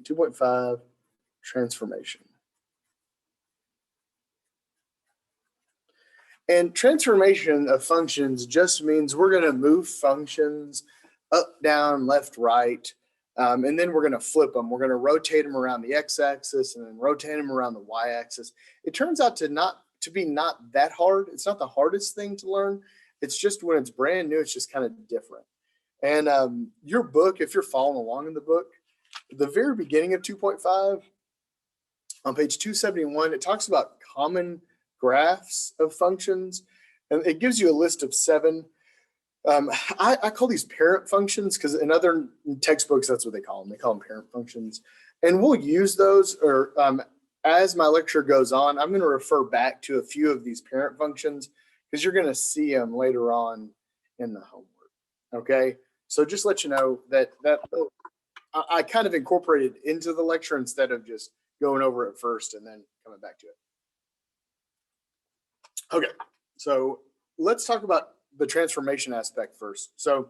2.5 transformation. And transformation of functions just means we're going to move functions up, down, left, right, and then we're going to flip them. We're going to rotate them around the x-axis and then rotate them around the y-axis. It turns out to be not that hard. It's not the hardest thing to learn. It's just when it's brand new, it's just kind of different. And your book, if you're following along in the book, the very beginning of 2.5, on page 271, it talks about common graphs of functions, and it gives you a list of 7. I call these parent functions because in other textbooks, that's what they call them. They call them parent functions. And we'll use those, or as my lecture goes on, I'm going to refer back to a few of these parent functions because you're going to see them later on in the homework. Okay, so just let you know that I kind of incorporated into the lecture instead of just going over it first and then coming back to it. Okay, so let's talk about the transformation aspect first. So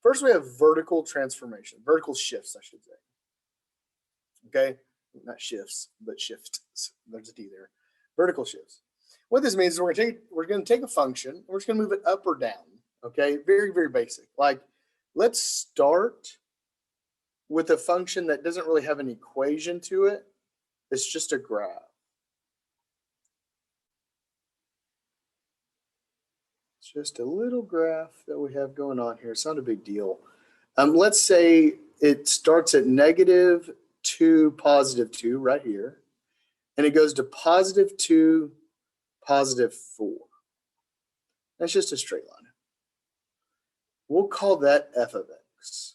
first we have vertical transformation, vertical shifts, I should say. Okay, not shifts, but shifts. There's a D there. Vertical shifts. What this means is we're going to take a function, and we're just going to move it up or down. Okay, very, very basic. Like, let's start with a function that doesn't really have an equation to it. It's just a graph. Just a little graph that we have going on here. It's not a big deal. Let's say it starts at -2, +2 right here, and it goes to +2, +4. That's just a straight line. We'll call that f of x.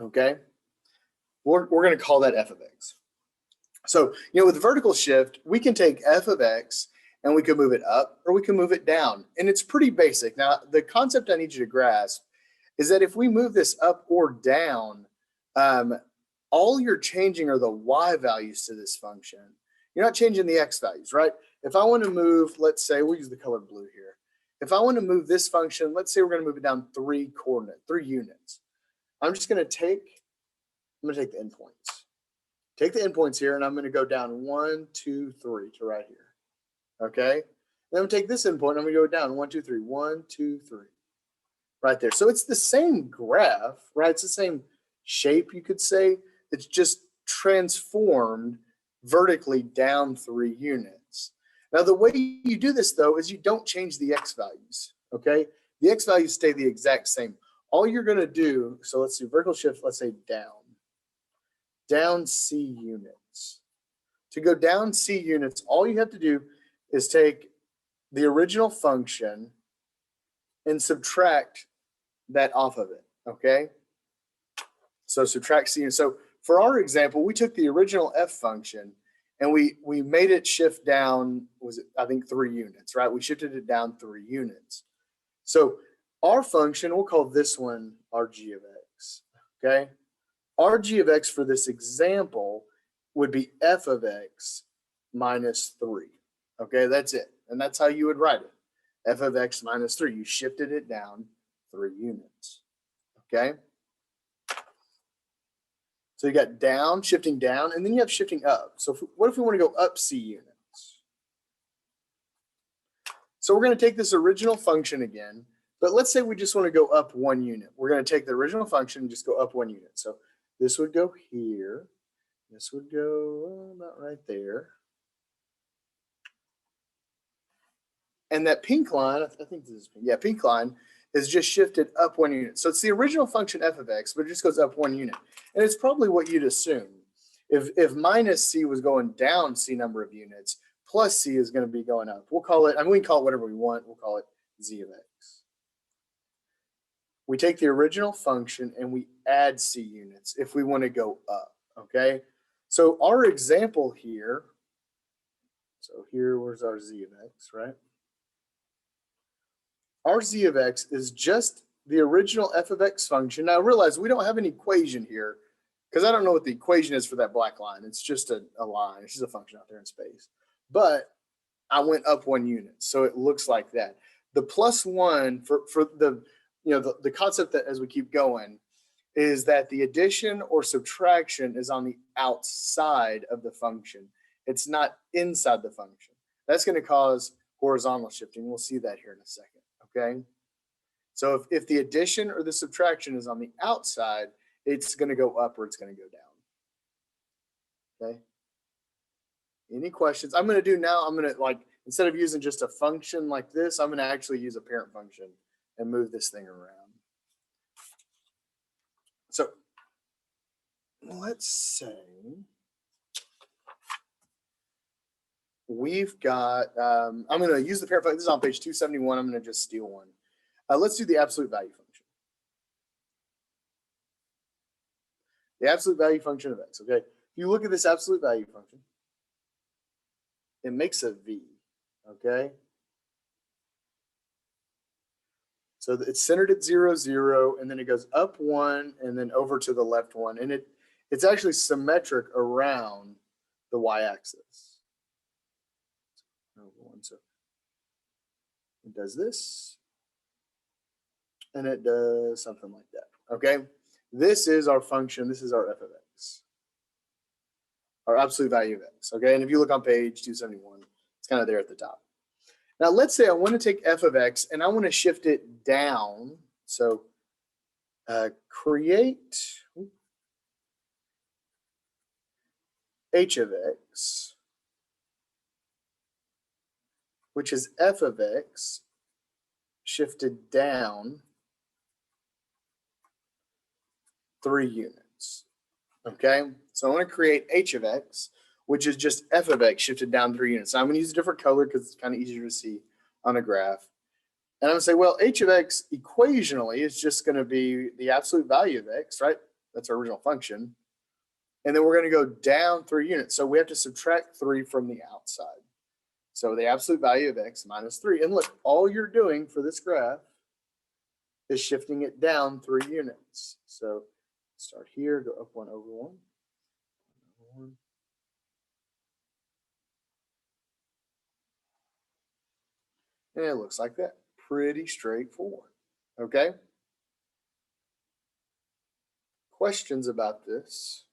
Okay, we're going to call that f of x. So with vertical shift, we can take f of x and we can move it up or we can move it down. And it's pretty basic. Now, the concept I need you to grasp is that if we move this up or down, all you're changing are the y values to this function. You're not changing the x values, right? If I want to move, let's say, we'll use the color blue here. If I want to move this function, let's say we're going to move it down 3 units. I'm going to take the endpoints. Take the endpoints here, and I'm going to go down 1, 2, 3 to right here. Okay, then I'm going to take this endpoint, and I'm going to go down 1, 2, 3, 1, 2, 3, right there. So it's the same graph, right? It's the same shape, you could say. It's just transformed vertically down 3 units. Now, the way you do this, though, is you don't change the x values, okay? The x values stay the exact same. All you're going to do, so let's do vertical shift, let's say down C units. To go down C units, all you have to do is take the original function and subtract that off of it, okay? So subtract C units. So for our example, we took the original f function and we made it shift down, was it, I think 3 units, right? We shifted it down 3 units. So our function, we'll call this one our g of x, okay? Our g of x for this example would be f of x minus 3. Okay, that's it. And that's how you would write it. F of x minus 3. You shifted it down 3 units. Okay? So you got down, shifting down, and then you have shifting up. So what if we want to go up C units? So we're going to take this original function again, but let's say we just want to go up 1 unit. We're going to take the original function and just go up 1 unit. So this would go here. This would go about right there. And that pink line, I think this is pink. Yeah, pink line is just shifted up 1 unit. So it's the original function f of x, but it just goes up 1 unit. And it's probably what you'd assume. If minus c was going down c number of units, plus c is going to be going up. We'll call it, I mean, we can call it whatever we want. We'll call it z of x. We take the original function and we add c units if we want to go up, okay? So our example here, so here, where's our z of x, right? Our z of x is just the original f of x function. Now realize we don't have an equation here because I don't know what the equation is for that black line. It's just a line. It's just a function out there in space. But I went up 1 unit, so it looks like that. The +1 for the the concept that as we keep going is that the addition or subtraction is on the outside of the function. It's not inside the function. That's going to cause horizontal shifting. We'll see that here in a second, okay? So if the addition or the subtraction is on the outside, it's going to go up or it's going to go down, okay? Any questions? I'm going to do now, I'm going to, like, instead of using just a function like this, I'm going to actually use a parent function and move this thing around. So let's say we've got, I'm going to use the parent function. This is on page 271. I'm going to just steal one. Let's do the absolute value function. The absolute value function of x, okay? If you look at this absolute value function, it makes a v, okay? So it's centered at 0, 0, and then it goes up 1 and then over to the left 1. And it's actually symmetric around the y-axis. So it does this, and it does something like that, okay? This is our function. This is our f of x, our absolute value of x, okay? And if you look on page 271, it's kind of there at the top. Now, let's say I want to take f of x and I want to shift it down. So create h of x, which is f of x shifted down 3 units, okay? So I want to create h of x, which is just f of x shifted down 3 units. So I'm going to use a different color because it's kind of easier to see on a graph. And I'm going to say, well, h of x equationally is just going to be the absolute value of x, right? That's our original function. And then we're going to go down 3 units. So we have to subtract 3 from the outside. So the absolute value of x minus 3. And look, all you're doing for this graph is shifting it down 3 units. So start here, go up 1 over 1. And it looks like that. Pretty straightforward. Okay? Questions about this?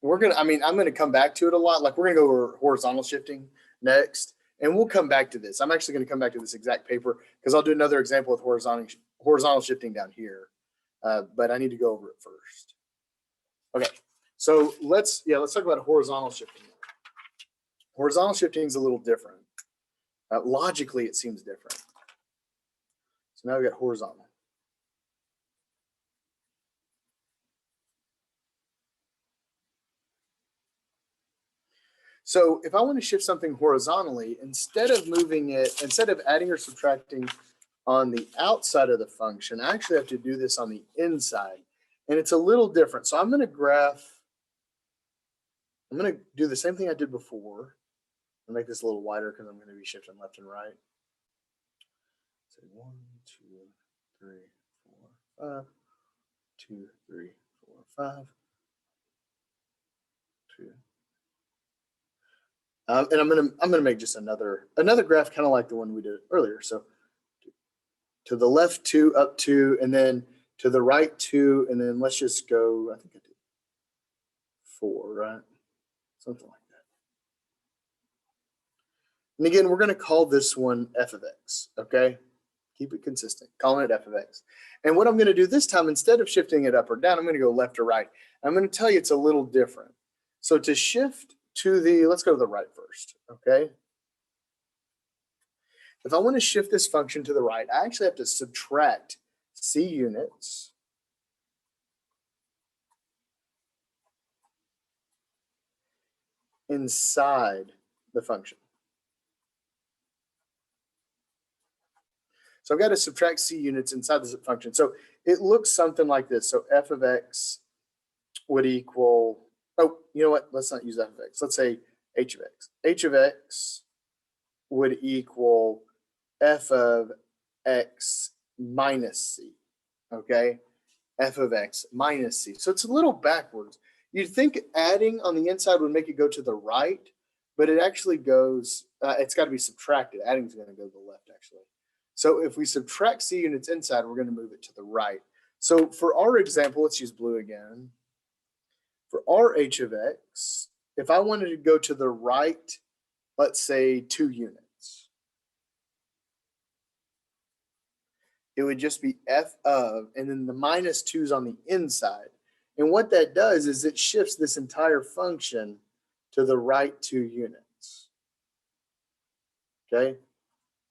I'm going to come back to it a lot. Like, we're going to go over horizontal shifting next, and we'll come back to this. I'm actually going to come back to this exact paper because I'll do another example with horizontal shifting down here. But I need to go over it first. Okay, so let's talk about horizontal shifting. Horizontal shifting is a little different. Logically, it seems different. So now we got horizontal. So if I want to shift something horizontally, instead of adding or subtracting on the outside of the function, I actually have to do this on the inside. And it's a little different. So I'm going to do the same thing I did before. I'll make this a little wider because I'm going to be shifting left and right. So 1, 2, 3, 4, 5. 2, 3, 4, 5. 2. And I'm gonna make just another graph kind of like the one we did earlier. So to the left 2, up 2, and then to the right 2, and then let's just go, I think I did 4, right? Something like that. And again, we're going to call this one f of x, okay? Keep it consistent, calling it f of x. And what I'm going to do this time, instead of shifting it up or down, I'm going to go left or right. I'm going to tell you it's a little different. So to shift to let's go to the right first, okay? If I want to shift this function to the right, I actually have to subtract c units inside the function. So I've got to subtract c units inside the function. So it looks something like this. So f of x would equal, oh, you know what? Let's not use f of x. Let's say h of x. H of x would equal f of x minus c, okay? F of x minus c. So it's a little backwards. You'd think adding on the inside would make it go to the right, but it actually goes, it's got to be subtracted. Adding is going to go to the left, actually. So if we subtract c units inside, we're going to move it to the right. So for our example, let's use blue again. For our h of x, if I wanted to go to the right, let's say 2 units, it would just be f of, and then the minus 2's on the inside. And what that does is it shifts this entire function to the right 2 units. Okay?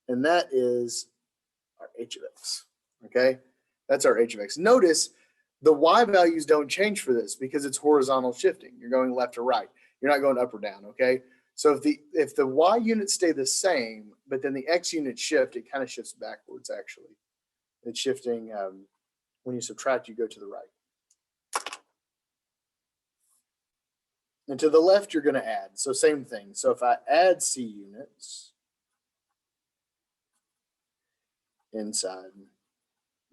And that is our h of x. Okay? That's our h of x. Notice the y values don't change for this because it's horizontal shifting. You're going left or right. You're not going up or down, okay? So if the y units stay the same, but then the x units shift, it kind of shifts backwards, actually. It's shifting, when you subtract, you go to the right. And to the left, you're going to add. So same thing. So if I add c units inside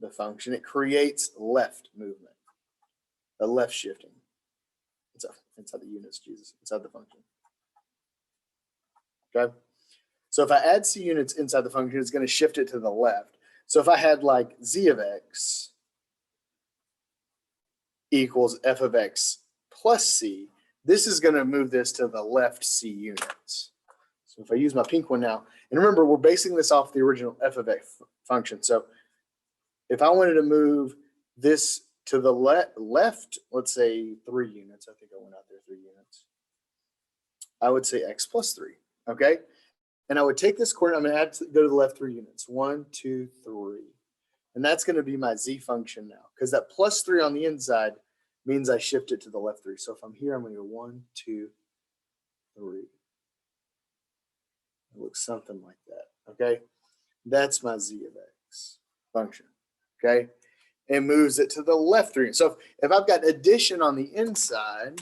the function, it creates left movement, a left shifting. Inside the units, Jesus, inside the function. Okay. So if I add c units inside the function, it's going to shift it to the left. So if I had like z of x equals f of x plus c, this is going to move this to the left c units. So if I use my pink one now, and remember, we're basing this off the original f of x function. So if I wanted to move this to the left, let's say 3 units, I think I went out there 3 units, I would say x plus 3, okay? And I would take this coordinate, I'm going to go to the left 3 units, 1, 2, 3. And that's going to be my z function now, because that plus 3 on the inside means I shift it to the left 3. So if I'm here, I'm going to go 1, 2, 3. It looks something like that, okay? That's my z of x function, okay? It moves it to the left 3. So if I've got addition on the inside,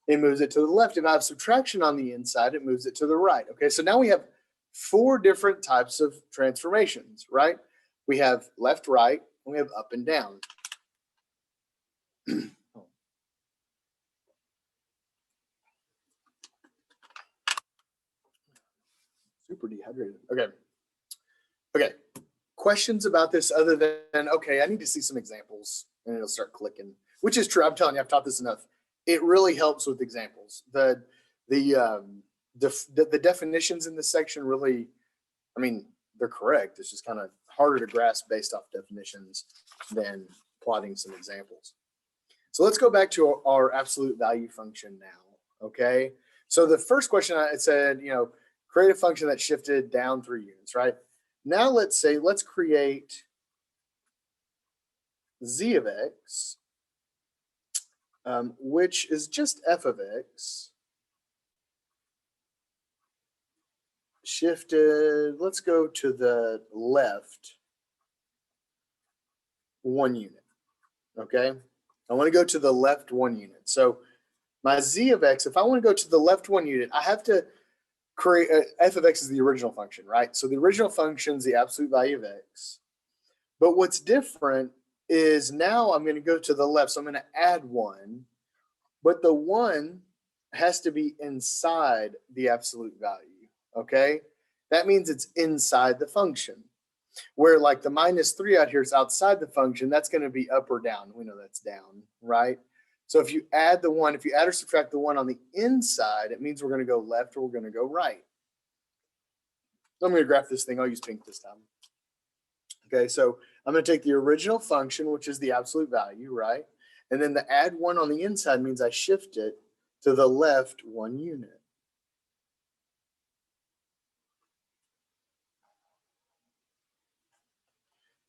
it moves it to the left. If I have subtraction on the inside, it moves it to the right. Okay, so now we have 4 different types of transformations, right? We have left, right, and we have up and down. Super dehydrated. Okay. Questions about this other than, okay, I need to see some examples and it'll start clicking, which is true. I'm telling you, I've taught this enough. It really helps with examples. The definitions in this section really, I mean, they're correct. It's just kind of harder to grasp based off definitions than plotting some examples. So let's go back to our absolute value function now, okay? So the first question I said, create a function that shifted down 3 units, right? Now let's create z of x, which is just f of x, shifted, let's go to the left 1 unit, okay? I want to go to the left 1 unit. So my z of x, if I want to go to the left 1 unit, I have to create, f of x is the original function, right? So the original function is the absolute value of x. But what's different is now I'm going to go to the left. So I'm going to add 1, but the 1 has to be inside the absolute value, okay? That means it's inside the function. Where like the minus 3 out here is outside the function, that's going to be up or down. We know that's down, right? So if you add the 1, if you add or subtract the 1 on the inside, it means we're going to go left or we're going to go right. So I'm going to graph this thing. I'll use pink this time. Okay, so I'm going to take the original function, which is the absolute value, right? And then the add 1 on the inside means I shift it to the left 1 unit.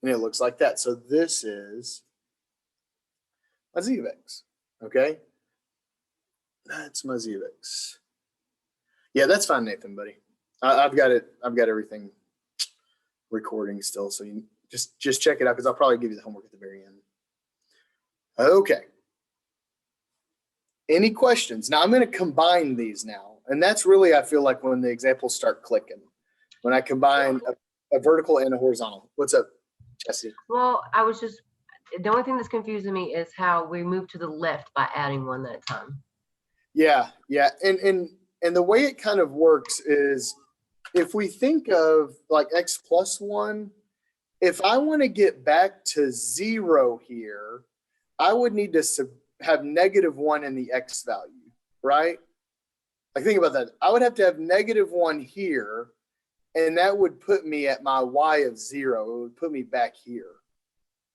And it looks like that. So this is my z of x, okay? That's my z of x. Yeah, that's fine, Nathan, buddy. I've got it. I've got everything recording still, so you just check it out because I'll probably give you the homework at the very end. Okay. Any questions? Now I'm going to combine these now, and that's really, I feel like, when the examples start clicking. When I combine a vertical and a horizontal. What's up, Jesse? Well, the only thing that's confusing me is how we move to the left by adding 1 at a time. Yeah. And the way it kind of works is if we think of like x plus 1, if I want to get back to 0 here, I would need to have -1 in the x value, right? Like think about that. I would have to have -1 here, and that would put me at my y of 0. It would put me back here.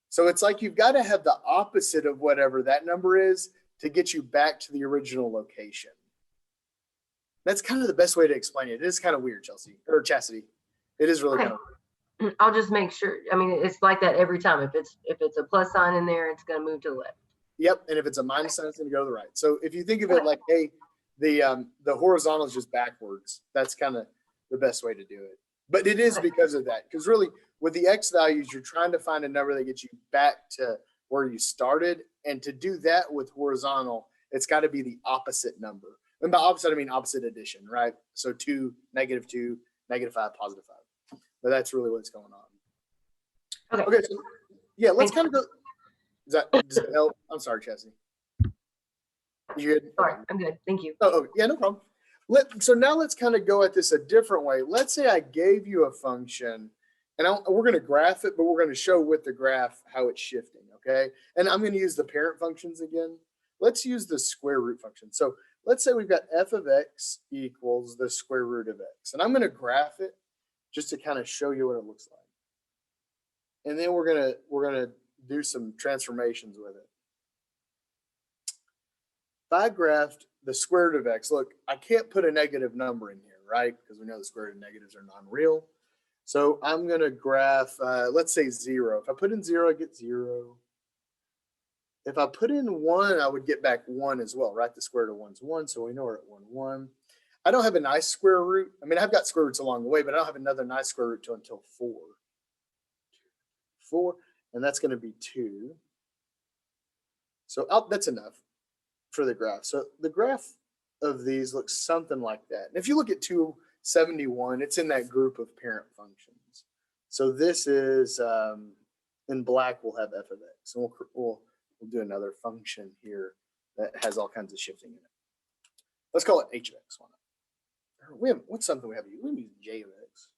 So it's like you've got to have the opposite of whatever that number is to get you back to the original location. That's kind of the best way to explain it. It is kind of weird, Chelsea, or Chastity. It is really Okay. kind of weird. I'll just make sure. I mean, it's like that every time. If it's a plus sign in there, it's going to move to the left. Yep, and if it's a minus sign, it's going to go to the right. So if you think of it like, hey, the horizontal is just backwards. That's kind of the best way to do it. But it is because of that. Because really, with the x values, you're trying to find a number that gets you back to where you started. And to do that with horizontal, it's got to be the opposite number. And by opposite, I mean opposite addition, right? So 2, -2, -5, +5. But that's really what's going on. Okay, so yeah, let's kind of go. Does that help? I'm sorry, Chelsea. You good? Sorry, I'm good. Thank you. Oh, yeah, no problem. So now let's kind of go at this a different way. Let's say I gave you a function, and we're going to graph it, but we're going to show with the graph how it's shifting, okay? And I'm going to use the parent functions again. Let's use the square root function. So let's say we've got f of x equals the square root of x. And I'm going to graph it just to kind of show you what it looks like. And then we're gonna do some transformations with it. If I graphed the square root of x, look, I can't put a negative number in here, right? Because we know the square root of negatives are non-real. So I'm going to graph, let's say 0. If I put in 0, I get 0. If I put in 1, I would get back 1 as well, right? The square root of 1 is 1, so we know we're at 1, 1. I don't have a nice square root. I mean, I've got square roots along the way, but I don't have another nice square root until 4. 4, and that's going to be 2. So that's enough for the graph. So the graph of these looks something like that. And if you look at 271, it's in that group of parent functions. So this is, in black, we'll have f of x. And we'll do another function here that has all kinds of shifting in it. Let's call it h of x. What's something we have? We use j of x.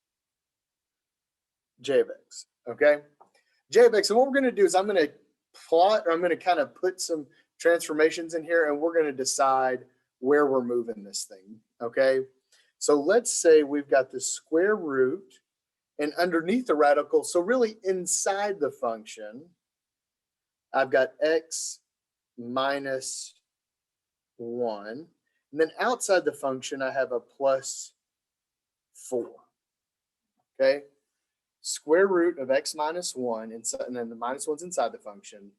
J of x, okay? J of x, and what we're going to do is I'm going to plot, or I'm going to kind of put some transformations in here, and we're going to decide where we're moving this thing, okay? So let's say we've got the square root, and underneath the radical, so really inside the function, I've got x minus 1. And then outside the function, I have a plus 4, okay? Square root of x minus 1, inside, and then the minus 1's inside the function,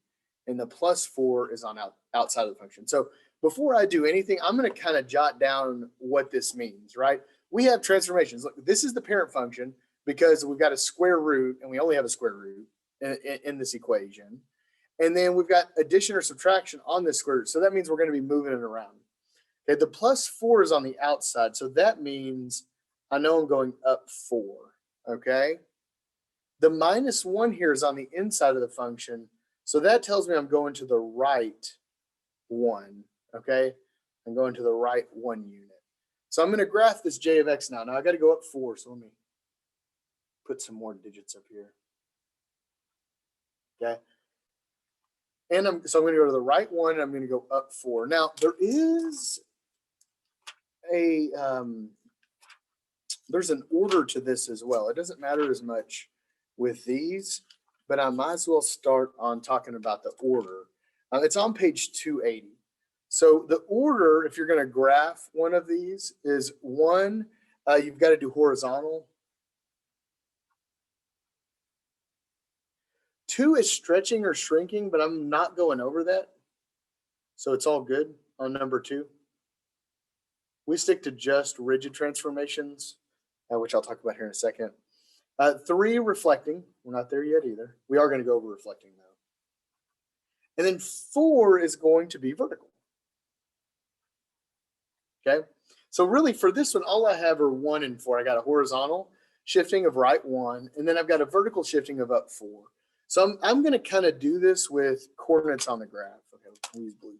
and the plus 4 is on outside of the function. So before I do anything, I'm going to kind of jot down what this means, right? We have transformations. Look, this is the parent function because we've got a square root, and we only have a square root in this equation. And then we've got addition or subtraction on this square root. So that means we're going to be moving it around. Okay, the plus 4 is on the outside. So that means I know I'm going up 4, okay? The minus 1 here is on the inside of the function. So that tells me I'm going to the right 1, okay? I'm going to the right 1 unit. So I'm going to graph this j of x now. Now I got to go up 4, so let me put some more digits up here. Okay. And so I'm going to go to the right 1, and I'm going to go up 4. Now there is there's an order to this as well. It doesn't matter as much with these, but I might as well start on talking about the order. It's on page 280. So the order, if you're going to graph one of these, is 1, you've got to do horizontal. 2 is stretching or shrinking, but I'm not going over that. So it's all good on number 2. We stick to just rigid transformations, which I'll talk about here in a second. 3, reflecting. We're not there yet either. We are going to go over reflecting though. And then 4 is going to be vertical. Okay. So really for this one, all I have are 1 and 4. I got a horizontal shifting of right 1, and then I've got a vertical shifting of up 4. So I'm going to kind of do this with coordinates on the graph. Okay, we'll use blue.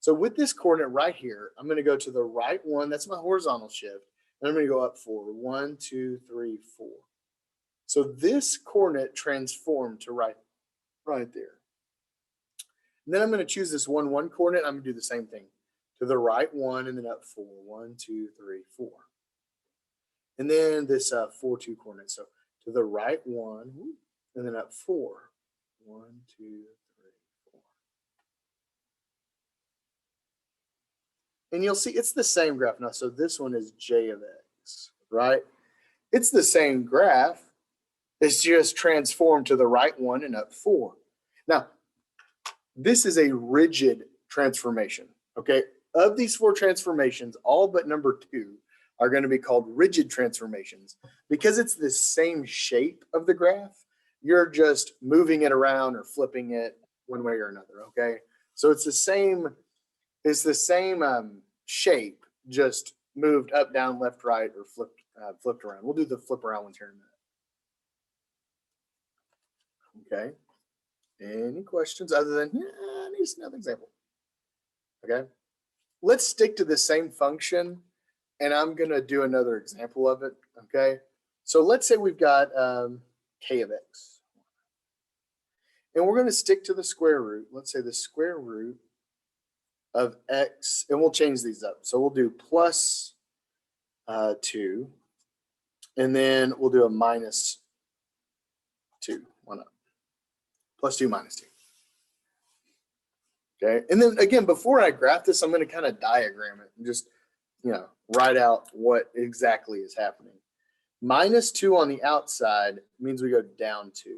So with this coordinate right here, I'm going to go to the right 1. That's my horizontal shift. And I'm going to go up 4. 1, 2, 3, 4. So this coordinate transformed to right there. And then I'm going to choose this 1, 1 coordinate. I'm going to do the same thing. To the right 1 and then up 4. 1, 2, 3, 4. And then this 4, 2 coordinate. So to the right 1 and then up 4. 1, 2, 3, 4. And you'll see it's the same graph now. So this one is j of x, right? It's the same graph. It's just transformed to the right 1 and up 4. Now, this is a rigid transformation, okay? Of these 4 transformations, all but number 2 are going to be called rigid transformations because it's the same shape of the graph. You're just moving it around or flipping it one way or another, okay? So it's the same shape, just moved up, down, left, right, or flipped around. We'll do the flip around ones here in a minute. Okay. Any questions other than, I need another example. Okay. Let's stick to the same function, and I'm going to do another example of it. Okay. So let's say we've got k of x. And we're going to stick to the square root. Let's say the square root of x, and we'll change these up. So we'll do plus 2, and then we'll do a minus 2. Why not? Plus 2 minus 2. Okay, and then again, before I graph this, I'm going to kind of diagram it and just, write out what exactly is happening. Minus 2 on the outside means we go down 2.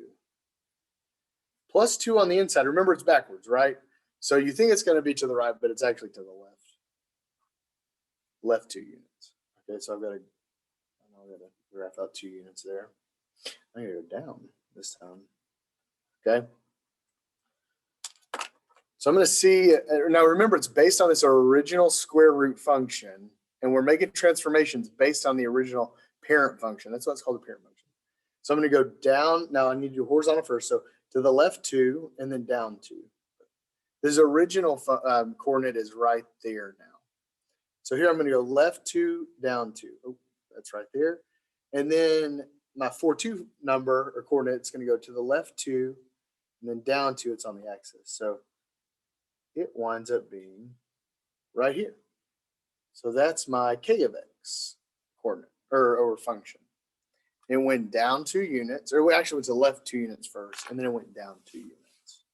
Plus 2 on the inside. Remember, it's backwards, right? So you think it's going to be to the right, but it's actually to the left. Left 2 units. Okay, so I've got to graph out 2 units there. I'm going to go down this time. Okay. So I'm going to see, now remember, it's based on this original square root function, and we're making transformations based on the original parent function. That's why it's called a parent function. So I'm going to go down. Now I need to do horizontal first. So to the left 2 and then down 2. This original coordinate is right there now. So here I'm going to go left 2, down 2. Oh, that's right there. And then my 4, 2 number or coordinate is going to go to the left 2 and then down 2. It's on the axis. So it winds up being right here. So that's my k of x coordinate or function. It went down 2 units, or actually it was the left 2 units first, and then it went down 2 units.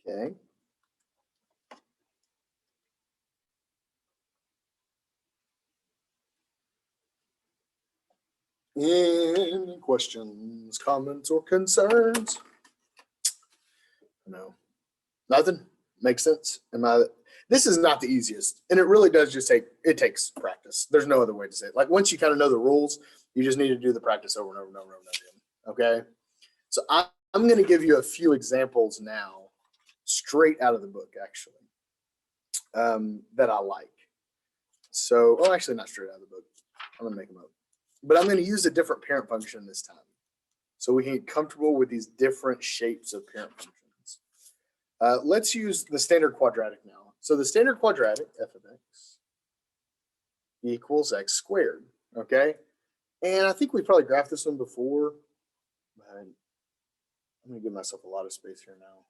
Okay. Any questions, comments, or concerns? No. Nothing? Makes sense? This is not the easiest, and it really does just takes practice. There's no other way to say it. Like once you kind of know the rules, you just need to do the practice over and over and over and over again. Okay? So I'm going to give you a few examples now, straight out of the book, actually, that I like. So, actually not straight out of the book. I'm going to make them up. But I'm going to use a different parent function this time, so we can get comfortable with these different shapes of parent functions. Let's use the standard quadratic now. So the standard quadratic, f of x, equals x squared, okay? And I think we probably graphed this one before, but I'm going to give myself a lot of space here now.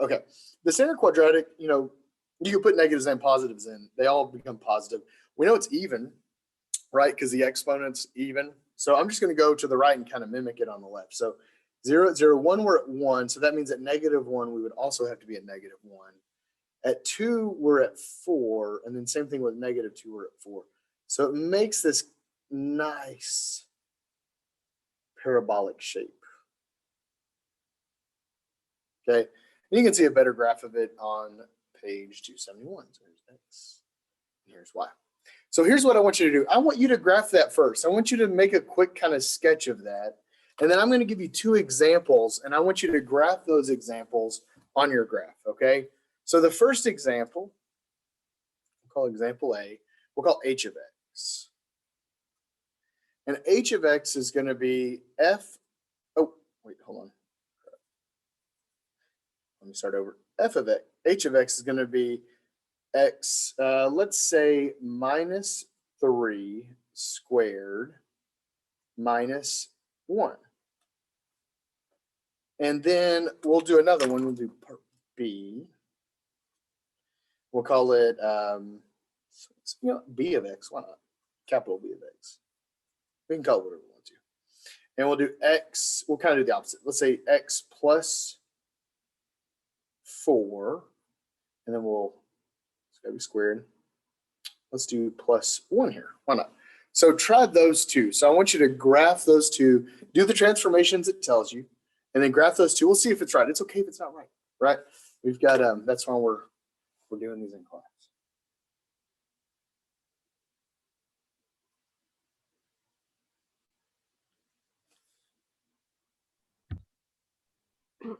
Okay, the standard quadratic, you can put negatives and positives in. They all become positive. We know it's even, right? Because the exponent's even. So I'm just going to go to the right and kind of mimic it on the left. So 0, 0, 1, we're at 1. So that means at -1, we would also have to be at -1. At 2, we're at 4. And then same thing with -2, we're at 4. So it makes this nice parabolic shape. Okay. And you can see a better graph of it on page 271. So here's x, and here's y. So here's what I want you to do. I want you to graph that first. I want you to make a quick kind of sketch of that. And then I'm going to give you 2 examples, and I want you to graph those examples on your graph, okay? So the first example, we'll call example A. we'll call h of x. And h of x is going to be f, oh, wait, hold on. Let me start over. F of x, h of x is going to be x, let's say minus 3 squared minus 1. And then we'll do another one. We'll do part B. We'll call it, b of x. Why not? Capital B of x. We can call it whatever we want to. And we'll do x. We'll kind of do the opposite. Let's say x plus 4. And then it's got to be squared. Let's do plus 1 here. Why not? So try those two. So I want you to graph those two, do the transformations it tells you, and then graph those two. We'll see if it's right. It's okay if it's not right, right? We've got, that's why we're doing these in class.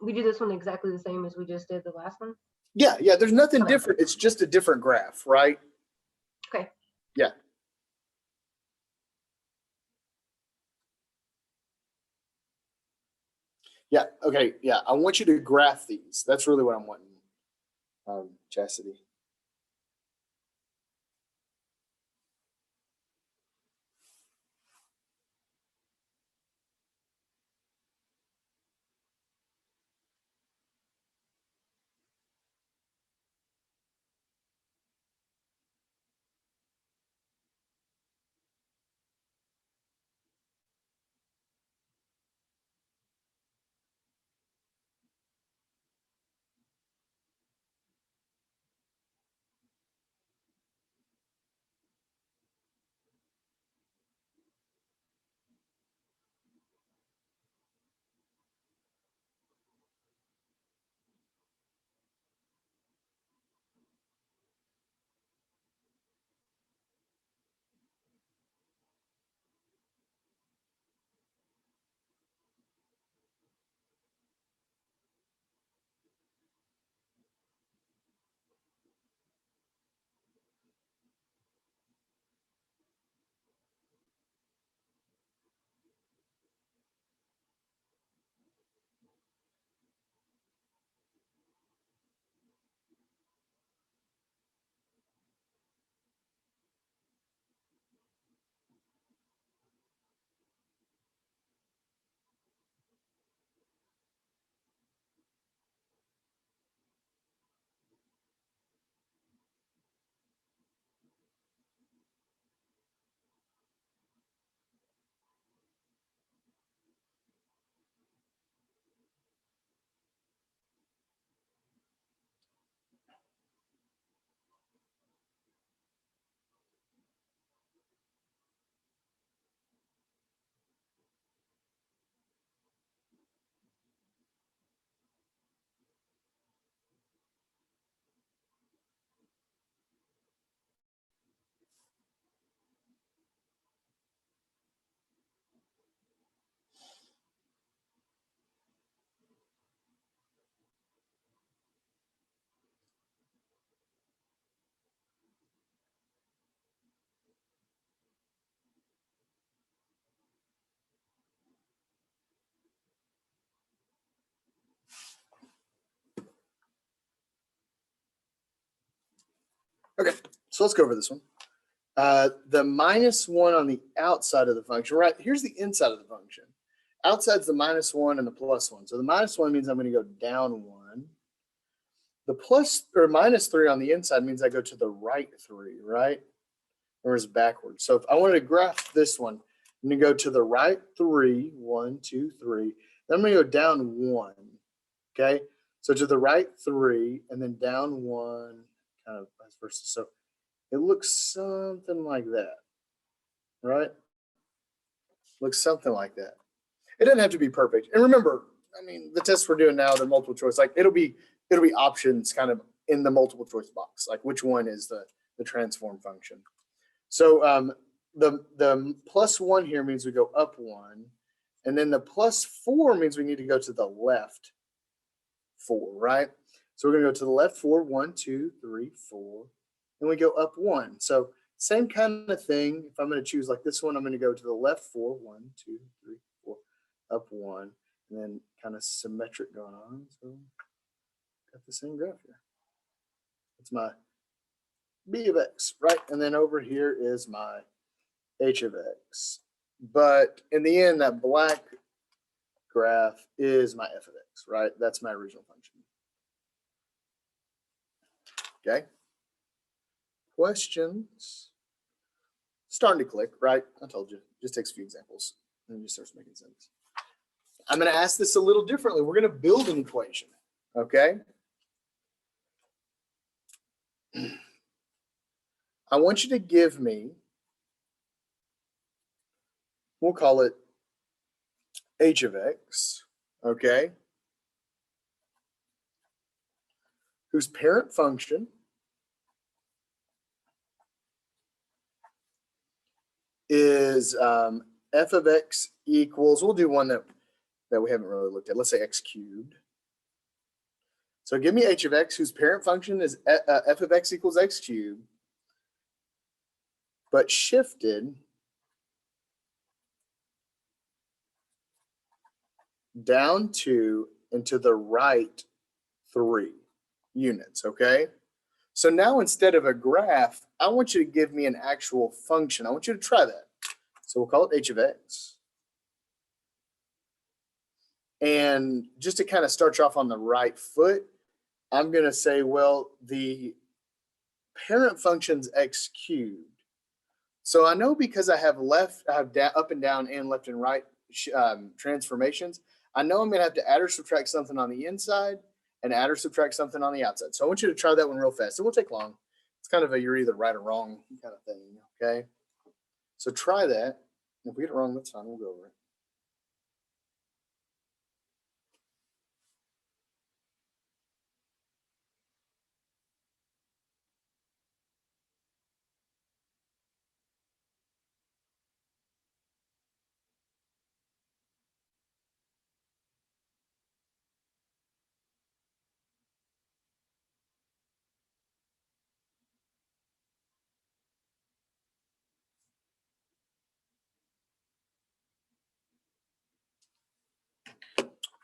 We do this one exactly the same as we just did the last one? Yeah, there's nothing Okay. different. It's just a different graph, right? Okay. Yeah. Yeah, okay, yeah. I want you to graph these. That's really what I'm wanting, Chastity. Okay, so let's go over this one. The minus 1 on the outside of the function, right? Here's the inside of the function. Outside's the minus 1 and the plus 1. So the minus 1 means I'm going to go down 1. The plus or minus 3 on the inside means I go to the right 3, right? Or is backwards. So if I wanted to graph this one, I'm going to go to the right 3, 1, 2, 3. Then I'm going to go down 1. Okay, so to the right 3 and then down 1, kind of vice versa. So it looks something like that, right? Looks something like that. It doesn't have to be perfect. And remember, I mean, the tests we're doing now, they're multiple choice. Like it'll be options kind of in the multiple choice box, like which one is the transform function. So the plus 1 here means we go up 1, and then the plus 4 means we need to go to the left 4, right? So we're going to go to the left 4, 1, 2, 3, 4, and we go up 1. So Same kind of thing. If I'm going to choose like this one, I'm going to go to the left 4, 1, 2, 3, 4, up 1, and then kind of symmetric going on. So got the same graph here. It's my b of x, right? And then over here is my h of x. But in the end, that black graph is my f of x, right? That's my original function. Okay. Questions? Starting to click, right? I told you. Just takes a few examples and it just starts making sense. I'm going to ask this a little differently. We're going to build an equation, okay? I want you to give me, we'll call it h of x, okay? Whose parent function is f of x equals, we'll do one that we haven't really looked at. Let's say x cubed. So give me h of x whose parent function is f of x equals x cubed, but shifted down 2 and to the right 3 units, okay? So now instead of a graph, I want you to give me an actual function. I want you to try that. So we'll call it h of x. And just to kind of start you off on the right foot, I'm going to say, well, the parent function's x cubed. So I know because I have up and down and left and right transformations, I know I'm going to have to add or subtract something on the inside and add or subtract something on the outside. So I want you to try that one real fast. It won't take long. It's kind of a you're either right or wrong kind of thing, okay? So try that. If we get it wrong, that's fine. We'll go over it.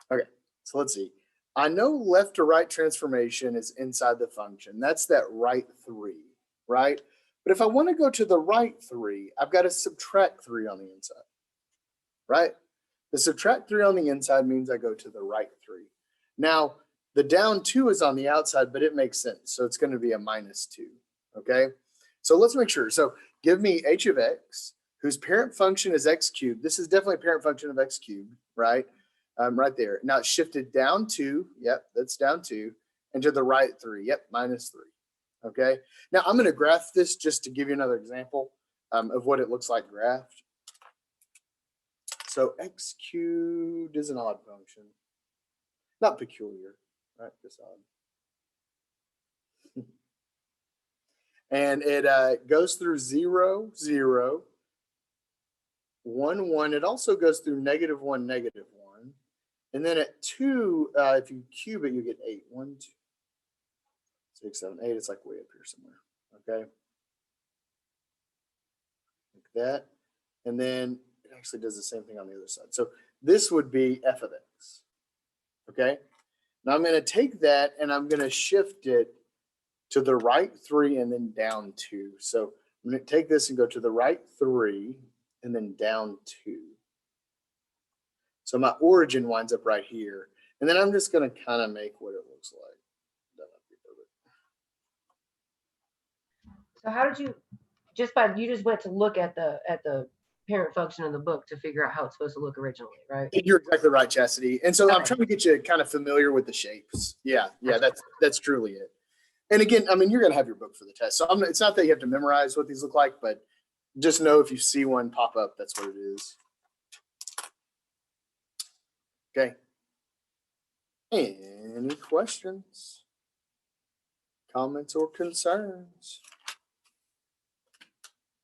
Okay, so let's see. I know left to right transformation is inside the function. That's that right 3, right? But if I want to go to the right 3, I've got to subtract 3 on the inside, right? The subtract 3 on the inside means I go to the right 3. Now, the down 2 is on the outside, but it makes sense. So it's going to be a -2, okay? So let's make sure. So give me h of x, whose parent function is x cubed. This is definitely a parent function of x cubed, right? Right there. Now it's shifted down 2. Yep, that's down 2. And to the right 3. Yep, -3. Okay. Now I'm going to graph this just to give you another example of what it looks like graphed. So x cubed is an odd function. Not peculiar, right? Just odd. And it goes through 0, 0, 1, 1. It also goes through -1, -1. And then at 2, if you cube it, you get 8. 1, 2, 6, 7, 8. It's like way up here somewhere. Okay. Like that. And then it actually does the same thing on the other side. So this would be f of x. Okay. Now I'm going to take that and I'm going to shift it to the right 3 and then down 2. So I'm going to take this and go to the right 3 and then down 2. So my origin winds up right here. And then I'm just going to kind of make what it looks like. So how did you you just went to look at the parent function in the book to figure out how it's supposed to look originally, right? You're exactly right, Chastity. And so I'm trying to get you kind of familiar with the shapes. Yeah, that's truly it. And again, I mean, you're going to have your book for the test. So it's not that you have to memorize what these look like, but just know if you see one pop up, that's what it is. Okay. Any questions, comments, or concerns?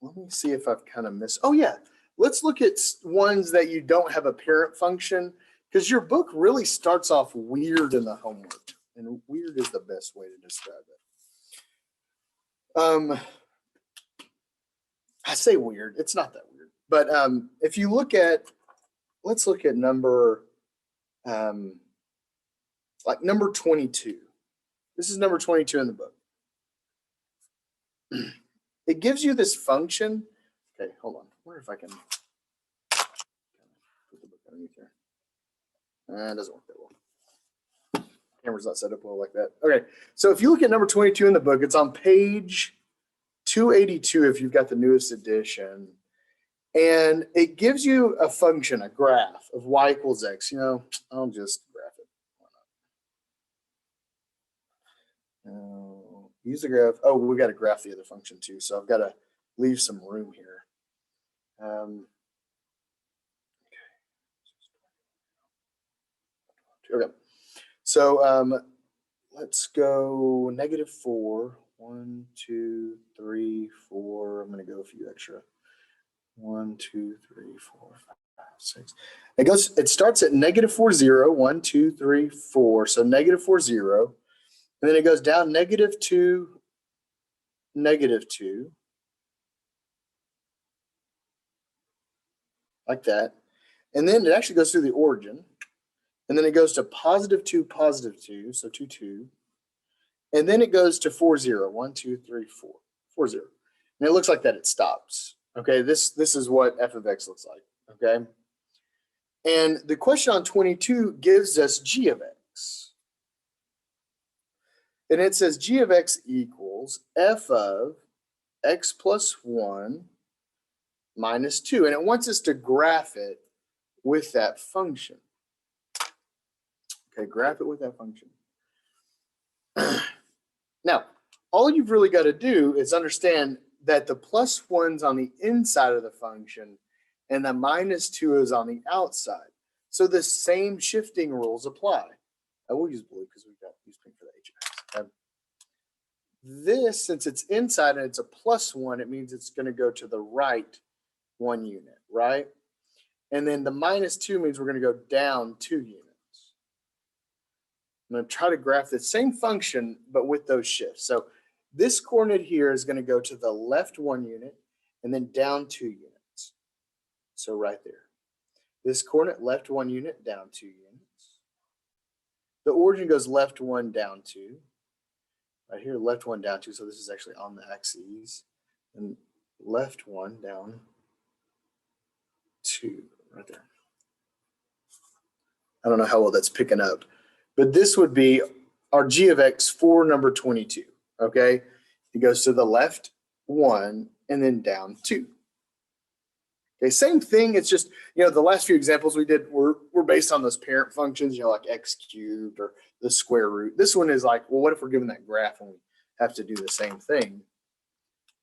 Let me see if I've kind of missed. Oh, yeah. Let's look at ones that you don't have a parent function, because your book really starts off weird in the homework. And weird is the best way to describe it. I say weird. It's not that weird. But if you look at, let's look at number, like number 22. This is number 22 in the book. It gives you this function. Okay, hold on. I wonder if I can put the book underneath here. It doesn't work that well. Camera's not set up well like that. Okay, so if you look at number 22 in the book, it's on page 282 if you've got the newest edition. And it gives you a function, a graph of y equals x. You know, I'll just graph it. Use the graph. Oh, we got to graph the other function too. So I've got to leave some room here. Okay. So let's go -4. 1, 2, 3, 4. I'm going to go a few extra. 1, 2, 3, 4, 5, 6. It starts at -4, 0. 1, 2, 3, 4. So -4, 0. And then it goes down -2, -2. Like that. And then it actually goes through the origin. And then it goes to +2, +2. So 2, 2. And then it goes to 4, 0. 1, 2, 3, 4. 4, 0. And it looks like that it stops. Okay, this is what f of x looks like. Okay. And the question on 22 gives us g of x. And it says g of x equals f of x plus 1 minus 2. And it wants us to graph it with that function. Okay, graph it with that function. Now, all you've really got to do is understand that the +1's on the inside of the function and the -2 is on the outside. So the same shifting rules apply. I will use blue because we've got use pink for the HX. Okay. This, since it's inside and it's a +1, it means it's going to go to the right 1 unit, right? And then the -2 means we're going to go down 2 units. I'm going to try to graph the same function, but with those shifts. So this coordinate here is going to go to the left 1 unit and then down 2 units. So right there. This coordinate left 1 unit, down 2 units. The origin goes left 1, down 2. Right here, left 1, down 2. So this is actually on the axes. And left 1, down 2, right there. I don't know how well that's picking up. But this would be our g of x for number 22, okay? It goes to the left 1 and then down 2. Okay, same thing. It's just, the last few examples we did were based on those parent functions, like x cubed or the square root. This one is like, well, what if we're given that graph and we have to do the same thing?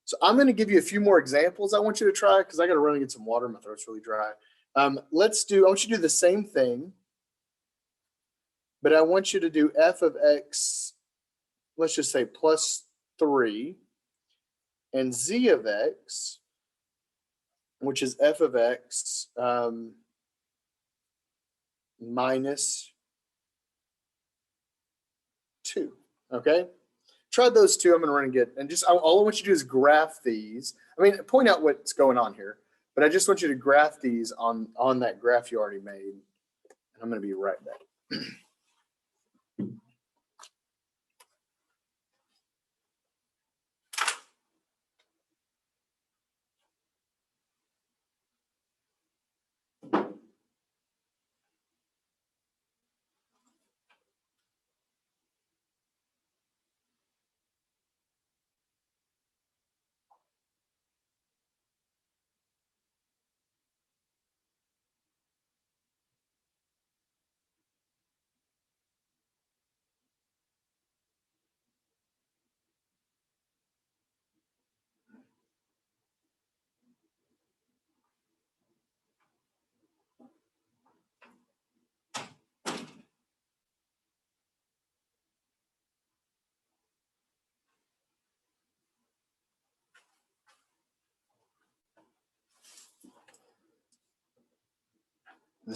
So I'm going to give you a few more examples I want you to try because I got to run and get some water. My throat's really dry. I want you to do the same thing. But I want you to do f of x, let's just say +3, and z of x, which is f of x minus 2. Okay? Try those two. I'm going to run and get, and just all I want you to do is graph these. I mean, point out what's going on here, but I just want you to graph these on that graph you already made. And I'm going to be right back.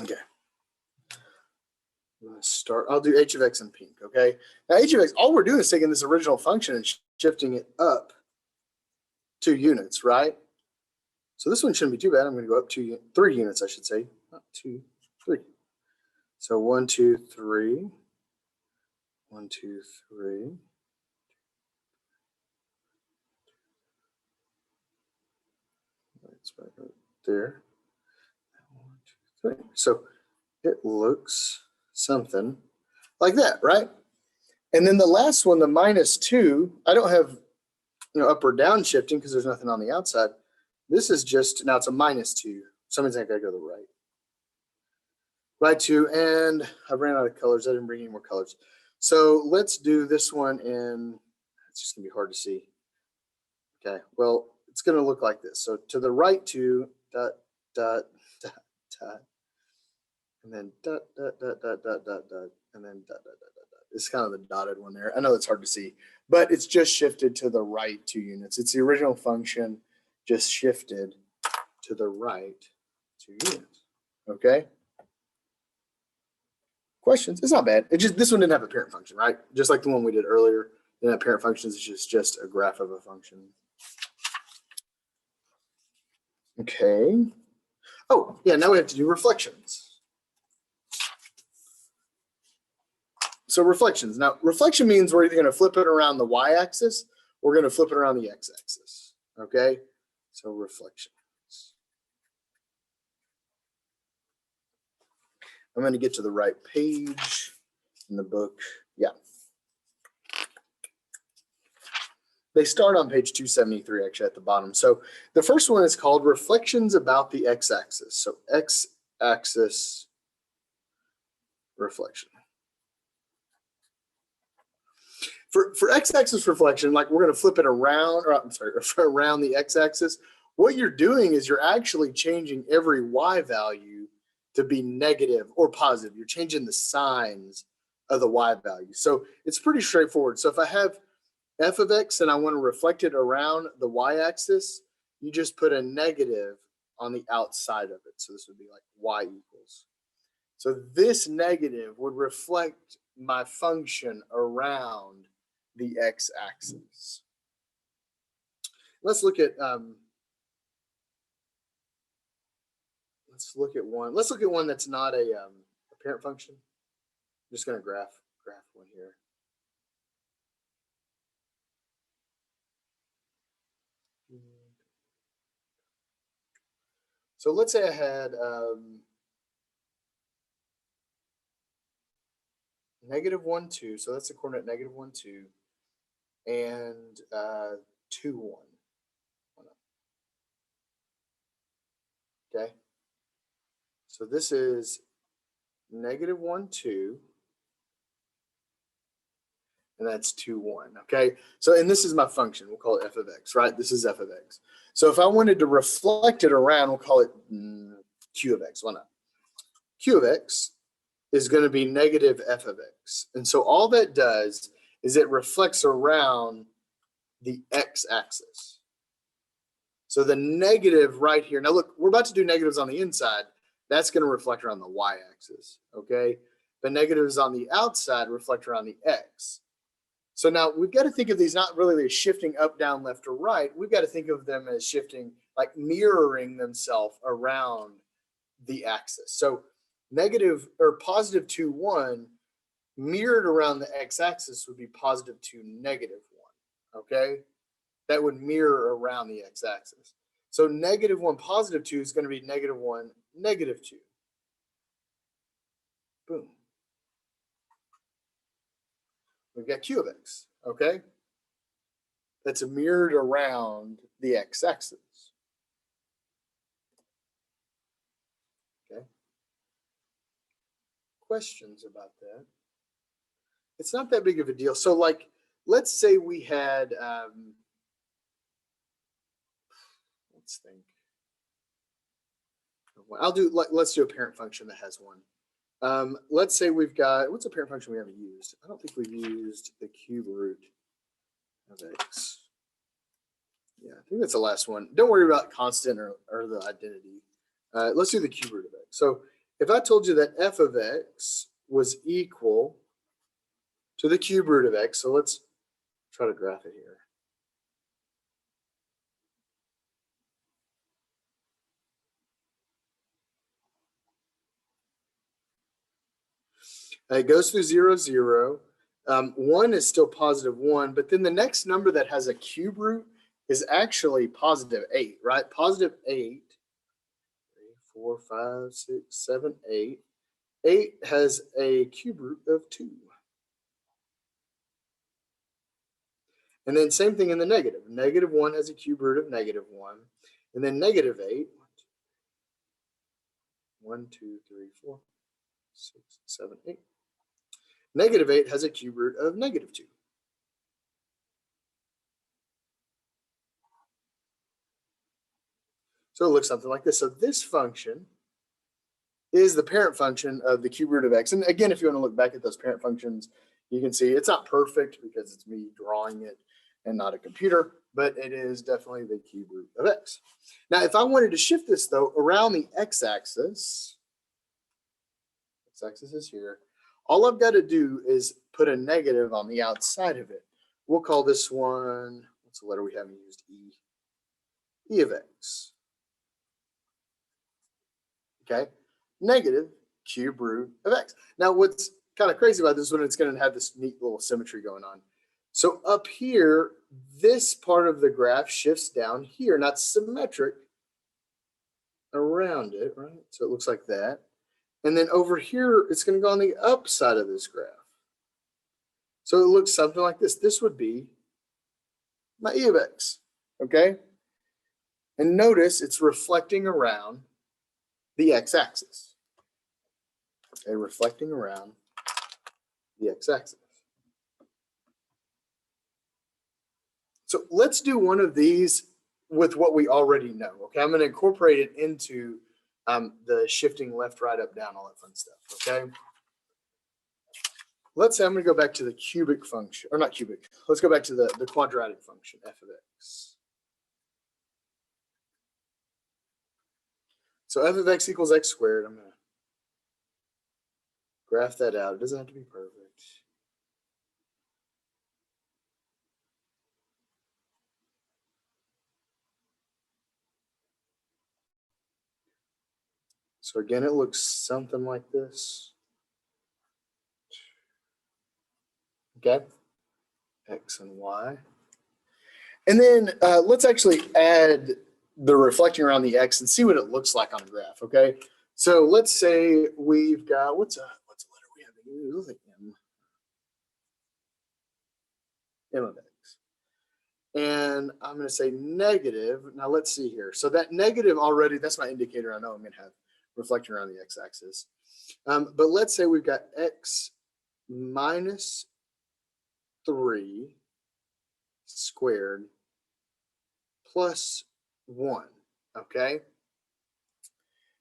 Okay. Let's start. I'll do h of x in pink, okay? Now h of x, all we're doing is taking this original function and shifting it up 2 units, right? So this one shouldn't be too bad. I'm going to go up 3 units, I should say. Not 2, 3. So 1, 2, 3. 1, 2, 3. It's right there. 1, 2, 3. So it looks something like that, right? And then the last one, the -2, I don't have up or down shifting because there's nothing on the outside. This is just, now it's a -2. Some reason I gotta go to the right. Right 2, and I ran out of colors. I didn't bring any more colors. So let's do this one, and it's just gonna be hard to see. Okay, well, it's gonna look like this. So to the right 2, dot, dot, dot, dot, and then dot, dot, dot, dot, dot, dot, dot, and then dot, dot, dot, dot, dot. It's kind of the dotted one there. I know it's hard to see, but it's just shifted to the right 2 units. It's the original function, just shifted to the right 2 units. Okay. Questions? It's not bad. It just, this one didn't have a parent function, right? Just like the one we did earlier. Didn't have parent functions. It's just a graph of a function. Okay. Oh, yeah, now we have to do reflections. So reflections. Now, reflection means we're either going to flip it around the y-axis or we're going to flip it around the x-axis. Okay? So reflections. I'm going to get to the right page in the book. Yeah. They start on page 273, actually, at the bottom. So the first one is called Reflections About the X-Axis. So X-axis reflection. For X-axis reflection, like we're going to flip it around, or I'm sorry, around the X-axis. What you're doing is you're actually changing every Y value to be negative or positive. You're changing the signs of the Y value. So it's pretty straightforward. So if I have f of x and I want to reflect it around the y-axis, you just put a negative on the outside of it. So this would be like y equals. So this negative would reflect my function around the x-axis. Let's look at one. Let's look at one that's not a parent function. I'm just going to graph one here. So let's say I had -1, 2. So that's the coordinate -1, 2, and 2, 1. Okay. So this is -1, 2, and that's 2, 1. Okay. So, and this is my function. We'll call it f of x, right? This is f of x. So if I wanted to reflect it around, we'll call it q of x. Why not? Q of x is going to be negative f of x. And so all that does is it reflects around the x-axis. So the negative right here, now look, we're about to do negatives on the inside. That's going to reflect around the y-axis, okay? The negatives on the outside reflect around the x. So now we've got to think of these not really as shifting up, down, left, or right. We've got to think of them as shifting, like mirroring themselves around the axis. So negative or positive 2, 1 mirrored around the x-axis would be positive 2, negative 1, okay? That would mirror around the x-axis. So -1, positive 2 is going to be -1, negative 2. Boom. We've got q of x, okay? That's mirrored around the x-axis. Okay. Questions about that? It's not that big of a deal. So like, let's say we had, let's think. Let's do a parent function that has one. Let's say we've got, what's a parent function we haven't used? I don't think we've used the cube root of x. Yeah, I think that's the last one. Don't worry about constant or the identity. Let's do the cube root of x. So if I told you that f of x was equal to the cube root of x, so let's try to graph it here. It goes through 0, 0. 1 is still positive 1, but then the next number that has a cube root is actually positive 8, right? Positive 8, 3, 4, 5, 6, 7, 8. 8 has a cube root of 2. And then same thing in the negative. Negative 1 has a cube root of negative 1. And then negative 8, 1, 2, 3, 4, 6, 7, 8. Negative 8 has a cube root of negative 2. So it looks something like this. So this function is the parent function of the cube root of x. And again, if you want to look back at those parent functions, you can see it's not perfect because it's me drawing it and not a computer, but it is definitely the cube root of x. Now, if I wanted to shift this, though, around the x-axis, x-axis is here, all I've got to do is put a negative on the outside of it. We'll call this one, what's the letter we haven't used? E. E of x. Okay, negative cube root of x. Now, what's kind of crazy about this one, it's going to have this neat little symmetry going on. So up here, this part of the graph shifts down here, not symmetric around it, right? So it looks like that. And then over here, it's going to go on the upside of this graph. So it looks something like this. This would be my E of x, okay? And notice it's reflecting around the x-axis. Okay, reflecting around the x-axis. So let's do one of these with what we already know. Okay, I'm going to incorporate it into the shifting left, right, up, down, all that fun stuff. Okay. Let's say I'm going to go back to the cubic function, or not cubic. Let's go back to the quadratic function, f of x. So f of x equals x squared. I'm going to graph that out. It doesn't have to be perfect. So again, it looks something like this. Okay, x and y. And then let's actually add the reflecting around the x and see what it looks like on a graph, okay? So let's say we've got, what's a letter we have to use? M. M of x. And I'm going to say negative. Now let's see here. So that negative already, that's my indicator. I know I'm going to have reflecting around the x-axis. But let's say we've got x minus 3 squared plus 1, okay?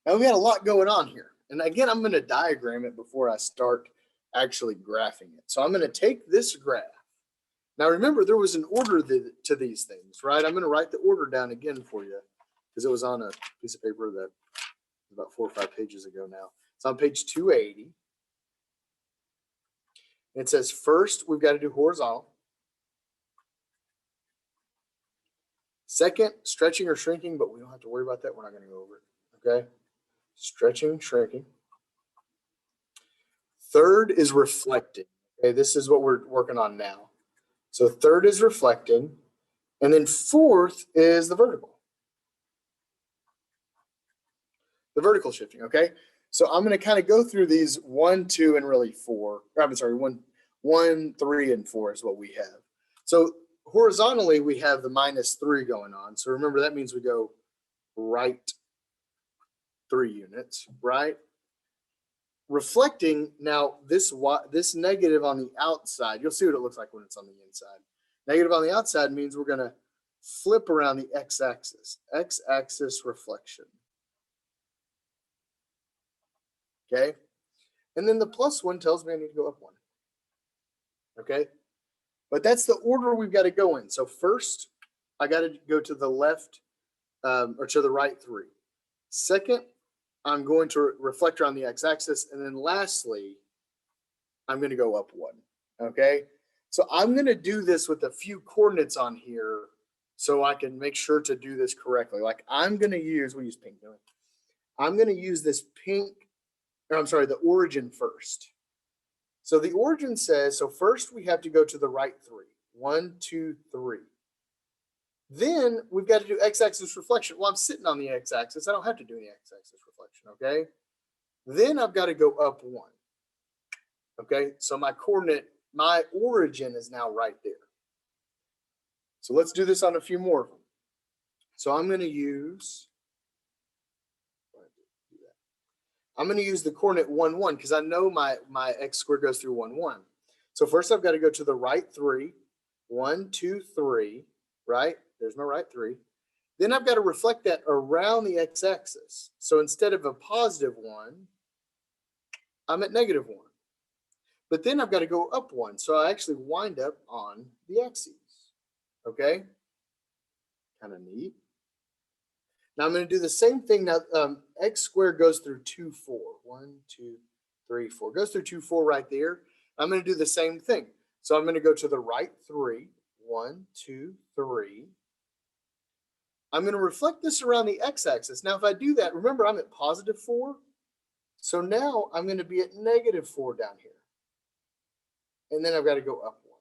Now we got a lot going on here. And again, I'm going to diagram it before I start actually graphing it. So I'm going to take this graph. Now remember, there was an order to these things, right? I'm going to write the order down again for you because it was on a piece of paper that was about 4 or 5 pages ago now. It's on page 280. It says first, we've got to do horizontal. Second, stretching or shrinking, but we don't have to worry about that. We're not going to go over it, okay? Stretching, shrinking. Third is reflecting. Okay, this is what we're working on now. So third is reflecting. And then fourth is the vertical. The vertical shifting, okay? So I'm going to kind of go through these 1, 2, and really 4. I'm sorry, 1, 3, and 4 is what we have. So horizontally, we have the minus 3 going on. So remember, that means we go right 3 units, right? Reflecting, now this negative on the outside, you'll see what it looks like when it's on the inside. Negative on the outside means we're going to flip around the x-axis. X-axis reflection. Okay? And then the plus 1 tells me I need to go up 1. Okay? But that's the order we've got to go in. So first, I got to go to the left or to the right 3. Second, I'm going to reflect around the x-axis. And then lastly, I'm going to go up 1. Okay? So I'm going to do this with a few coordinates on here so I can make sure to do this correctly. Like I'm going to use, we'll use pink. Don't we? I'm going to use this pink, or I'm sorry, the origin first. So the origin says, so first we have to go to the right 3. 1, 2, 3. Then we've got to do x-axis reflection. Well, I'm sitting on the x-axis. I don't have to do any x-axis reflection, okay? Then I've got to go up 1. Okay, so my origin is now right there. So let's do this on a few more of them. So I'm going to use the coordinate 1, 1 because I know my x squared goes through 1, 1. So first I've got to go to the right 3. 1, 2, 3, right? There's my right 3. Then I've got to reflect that around the x-axis. So instead of a positive 1, I'm at negative 1. But then I've got to go up 1. So I actually wind up on the axes. Okay? Kind of neat. Now I'm going to do the same thing. Now x squared goes through 2, 4. 1, 2, 3, 4. Goes through 2, 4 right there. I'm going to do the same thing. So I'm going to go to the right 3. 1, 2, 3. I'm going to reflect this around the x-axis. Now if I do that, remember I'm at positive 4. So now I'm going to be at negative 4 down here. And then I've got to go up 1.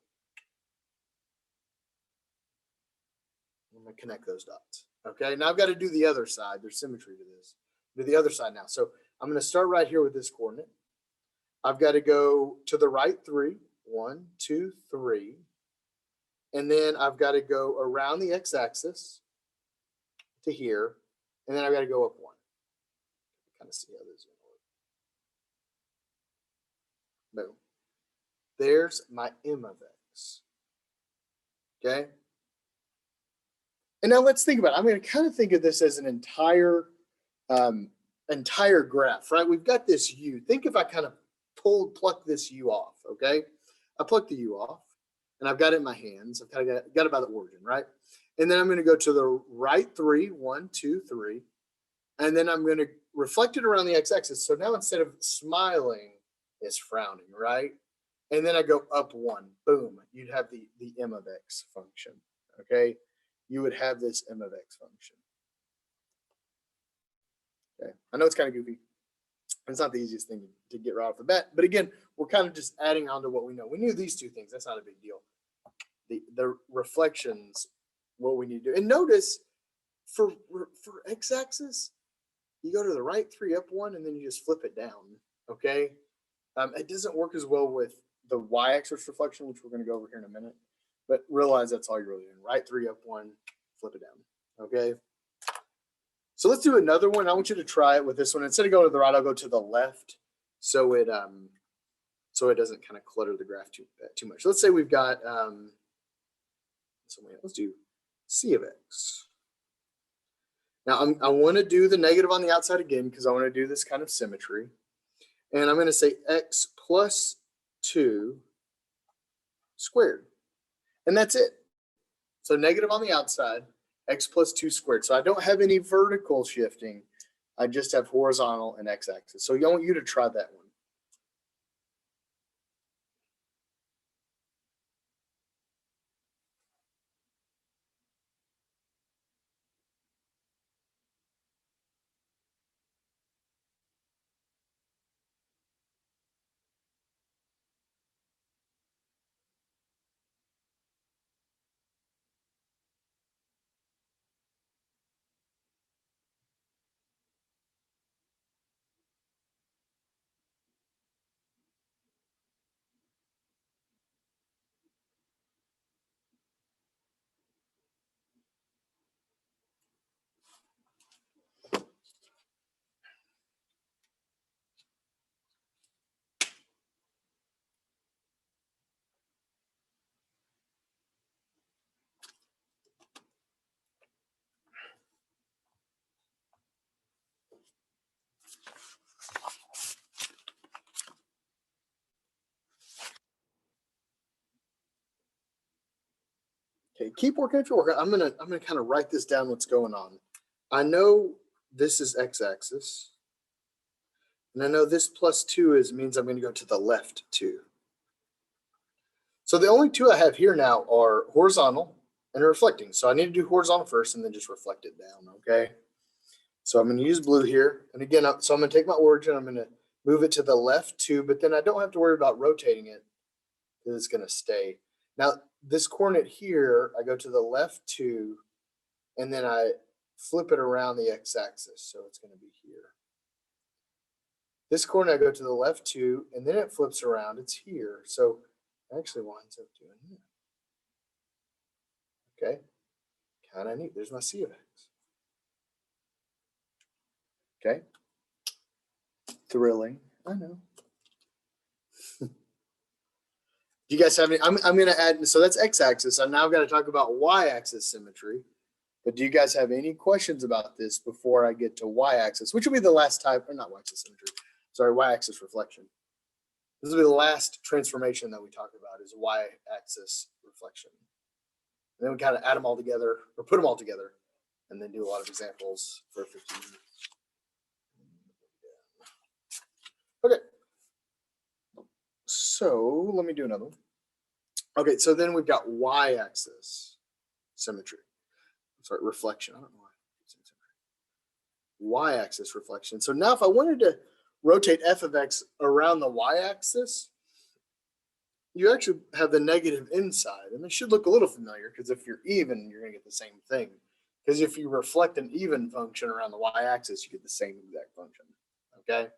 I'm going to connect those dots. Okay, now I've got to do the other side. There's symmetry to this. Do the other side now. So I'm going to start right here with this coordinate. I've got to go to the right 3. 1, 2, 3. And then I've got to go around the x-axis to here. And then I've got to go up 1. Kind of see how this is going to work. Boom. There's my m of x. Okay. And now let's think about it. I'm going to kind of think of this as an entire graph, right? We've got this u. Think if I kind of pluck this u off, okay? I plucked the u off, and I've got it in my hands. I've kind of got it by the origin, right? And then I'm going to go to the right 3. 1, 2, 3. And then I'm going to reflect it around the x-axis. So now instead of smiling, it's frowning, right? And then I go up 1. Boom. You'd have the m of x function, okay? You would have this m of x function. Okay, I know it's kind of goofy. It's not the easiest thing to get right off the bat, but again, we're kind of just adding on to what we know. We knew these two things. That's not a big deal. The reflections, what we need to do. And notice for x-axis, you go to the right 3, up 1, and then you just flip it down. Okay, it doesn't work as well with the y-axis reflection, which we're going to go over here in a minute. But realize that's all you're really doing. Right 3, up 1, flip it down. Okay. So let's do another one. I want you to try it with this one. Instead of going to the right, I'll go to the left, so it doesn't kind of clutter the graph too much. Let's say we've got let's do c of x. Now I want to do the negative on the outside again because I want to do this kind of symmetry, and I'm going to say x plus 2 squared. And that's it. So negative on the outside, x plus 2 squared. So I don't have any vertical shifting. I just have horizontal and x-axis. So I want you to try that one. Okay, keep working at your work. I'm gonna kind of write this down. What's going on? I know this is x-axis, and I know this plus 2 means I'm going to go to the left 2. So the only 2 I have here now are horizontal and reflecting. So I need to do horizontal first and then just reflect it down. Okay. So I'm going to use blue here, and again, so I'm going to take my origin. I'm going to move it to the left 2, but then I don't have to worry about rotating it because it's going to stay. Now, this coordinate here, I go to the left 2, and then I flip it around the x-axis, so it's going to be here. This coordinate, I go to the left 2, and then it flips around. It's here, so it actually winds up doing here. Okay, kind of neat. There's my c of x. Okay, thrilling. I know. Do you guys have any? I'm going to add. So that's x-axis. I'm now going to talk about y-axis symmetry. But do you guys have any questions about this before I get to y-axis, which will be the last type, or not y-axis symmetry? Sorry, y-axis reflection. This will be the last transformation that we talk about is y-axis reflection. And then we kind of add them all together or put them all together and then do a lot of examples for 15 minutes. Okay. So let me do another one. Okay, so then we've got y-axis symmetry. Sorry, reflection. I don't know why. Y-axis reflection. So now if I wanted to rotate f of x around the y-axis, you actually have the negative inside. And it should look a little familiar because if you're even, you're going to get the same thing. Because if you reflect an even function around the y-axis, you get the same exact function. Okay?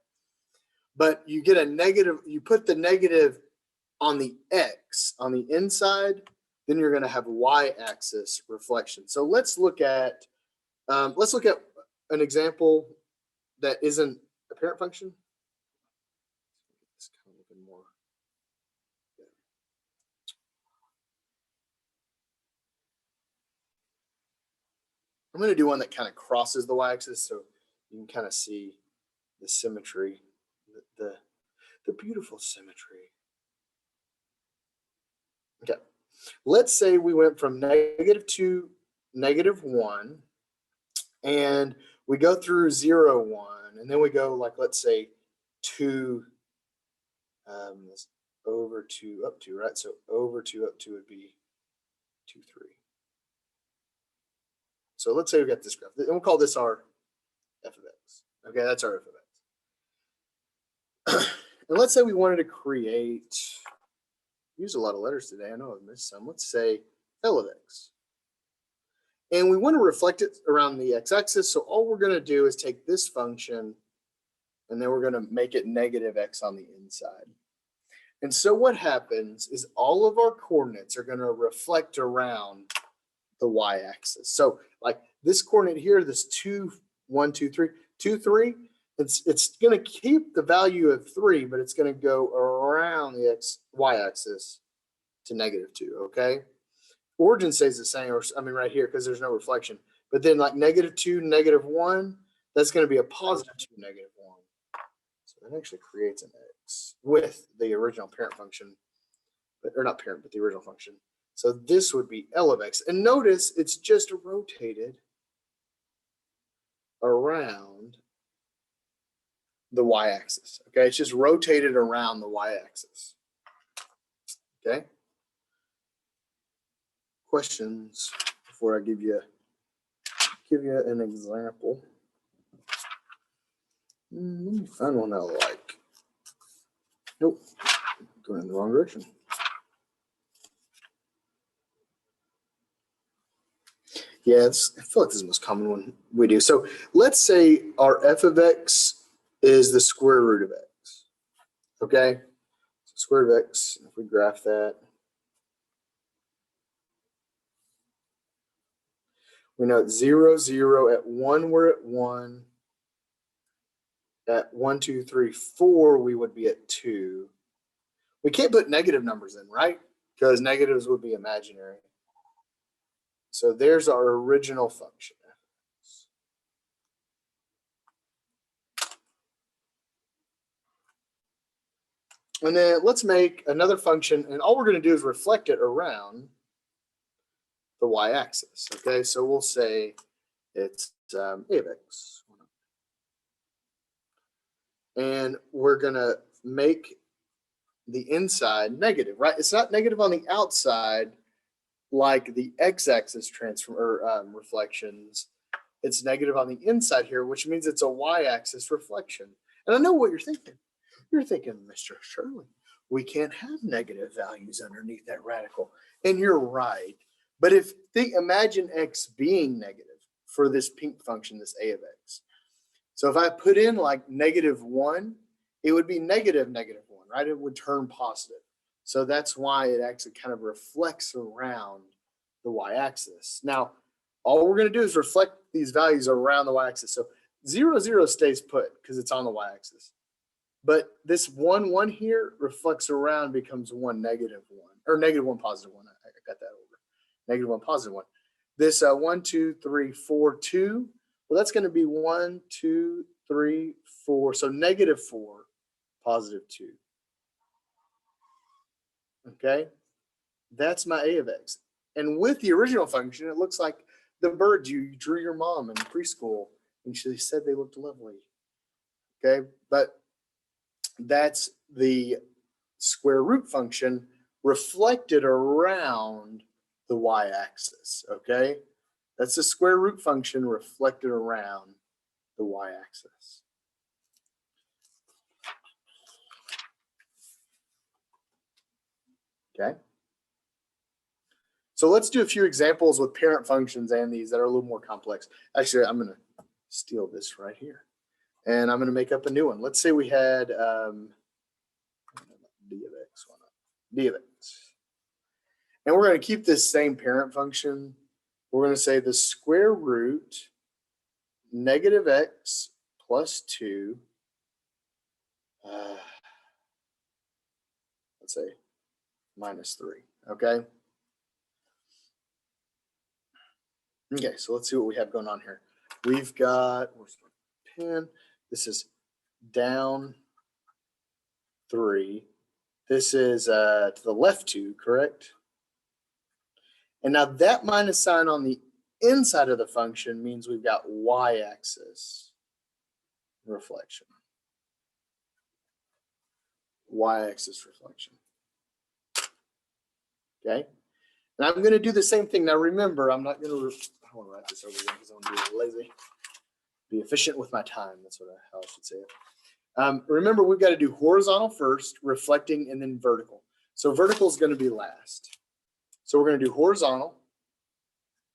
But you get a negative, you put the negative on the x, on the inside, then you're going to have y-axis reflection. So let's look at an example that isn't a parent function. It's kind of looking more. I'm going to do one that kind of crosses the y-axis so you can kind of see the symmetry, the beautiful symmetry. Okay, let's say we went from -2 to -1, and we go through 0, 1, and then we go like, let's say 2 over 2 up 2, right? So over 2 up 2 would be 2, 3. So let's say we got this graph, and we'll call this our f of x. Okay, that's our f of x. And let's say we wanted to create, use a lot of letters today. I know I've missed some. Let's say L of x. And we want to reflect it around the x-axis. So all we're going to do is take this function, and then we're going to make it negative x on the inside. And so what happens is all of our coordinates are going to reflect around the y-axis. So like this coordinate here, this 2, 1, 2, 3, 2, 3, it's going to keep the value of 3, but it's going to go around the y-axis to -2, okay? Origin stays the same, or I mean right here, because there's no reflection. But then like -2, -1, that's going to be a +2, -1. So that actually creates an x with the original parent function, or not parent, but the original function. So this would be L of x. And notice it's just rotated around the y-axis. Okay, it's just rotated around the y-axis. Okay. Questions before I give you an example. Let me find one I like. Nope, going in the wrong direction. Yeah, I feel like this is the most common one we do. So let's say our f of x is the square root of x. Okay, so square root of x, if we graph that, we know at 0, 0, at 1, we're at 1. At 1, 2, 3, 4, we would be at 2. We can't put negative numbers in, right? Because negatives would be imaginary. So there's our original function. And then let's make another function, and all we're going to do is reflect it around the y-axis. Okay, so we'll say it's a of x. And we're going to make the inside negative, right? It's not negative on the outside like the x-axis transform or reflections. It's negative on the inside here, which means it's a y-axis reflection. And I know what you're thinking. You're thinking, Mr. Shirley, we can't have negative values underneath that radical. And you're right. But imagine x being negative for this pink function, this a of x. So if I put in like -1, it would be -1, right? It would turn positive. So that's why it actually kind of reflects around the y-axis. Now, all we're going to do is reflect these values around the y-axis. So 0, 0 stays put because it's on the y-axis. But this 1, 1 here reflects around, becomes 1, -1, or -1, +1. I got that over. -1, +1. This 1, 2, 3, 4, 2. Well, that's going to be 1, 2, 3, 4. So -4, +2. Okay, that's my a of x. And with the original function, it looks like the birds you drew your mom in preschool, and she said they looked lovely. Okay, but that's the square root function reflected around the y-axis. Okay, that's the square root function reflected around the y-axis. Okay. So let's do a few examples with parent functions and these that are a little more complex. Actually, I'm going to steal this right here. And I'm going to make up a new one. Let's say we had d of x. D of x. And we're going to keep this same parent function. We're going to say the square root -x plus 2. Let's say -3. Okay. Okay, so let's see what we have going on here. We've got, where's my pen? This is down 3. This is to the left 2, correct? And now that minus sign on the inside of the function means we've got y-axis reflection. Y-axis reflection. Okay? And I'm going to do the same thing. Now remember, I'm not going to, I want to write this over again because I'm going to be lazy. Be efficient with my time. That's how I should say it. Remember, we've got to do horizontal first, reflecting, and then vertical. So vertical is going to be last. So we're going to do horizontal,